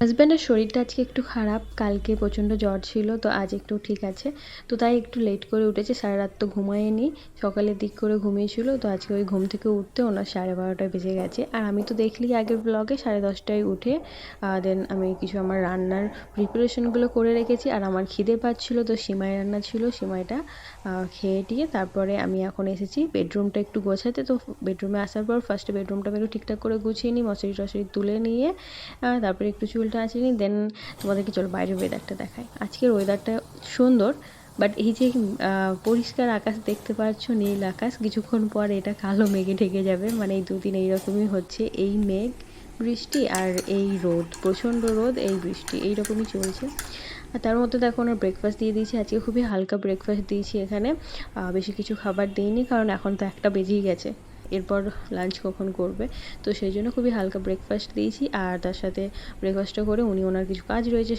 হাজব্যান্ডের শরীরটা আজকে একটু খারাপ, কালকে প্রচণ্ড জ্বর ছিল, তো আজ একটু ঠিক আছে। তো তাই একটু লেট করে উঠেছে, সারা রাত তো ঘুমায়নি, সকালের দিক করে ঘুমিয়েছিল। তো আজকে ওই ঘুম থেকে উঠতে ওনার 12:30 বেজে গেছে। আর আমি তো দেখলি আগের ব্লগে 10:30টায় উঠে দেন আমি কিছু আমার রান্নার প্রিপারেশনগুলো করে রেখেছি। আর আমার খিদে পাচ্ছিলো, তো সিমাই রান্না ছিল, সিমাইটা খেয়ে টিয়ে তারপরে আমি এখন এসেছি বেডরুমটা একটু গোছাতে। তো বেডরুমে আসার পর ফার্স্টে বেডরুমটা আমি একটু ঠিকঠাক করে গুছিয়ে নিই, মশারি টশারি তুলে নিয়ে তারপরে একটু চুলটা আঁচড়ে নিই। দেন তোমাদেরকে চলো বাইরের ওয়েদারটা দেখাই। আজকের ওয়েদারটা সুন্দর, বাট এই যে পরিষ্কার আকাশ দেখতে পাচ্ছ, নীল আকাশ, কিছুক্ষণ পর এটা কালো মেঘে ঢেকে যাবে। মানে এই দুদিন এইরকমই হচ্ছে, এই মেঘ বৃষ্টি আর এই রোদ, প্রচণ্ড রোদ, এই বৃষ্টি, এইরকমই চলছে। আর তার মধ্যে দেখো ওনার ব্রেকফাস্ট দিয়ে দিয়েছি, আজকে খুবই হালকা ব্রেকফাস্ট দিয়েছি এখানে, বেশি কিছু খাবার দিইনি, কারণ এখন তো 1টা বেজেই গেছে, এরপর লাঞ্চ কখন করবে। তো সেই জন্য খুবই হালকা ব্রেকফাস্ট দিয়েছি। আর তার সাথে ব্রেকফাস্টটা করে উনি ওনার কিছু কাজ রয়েছে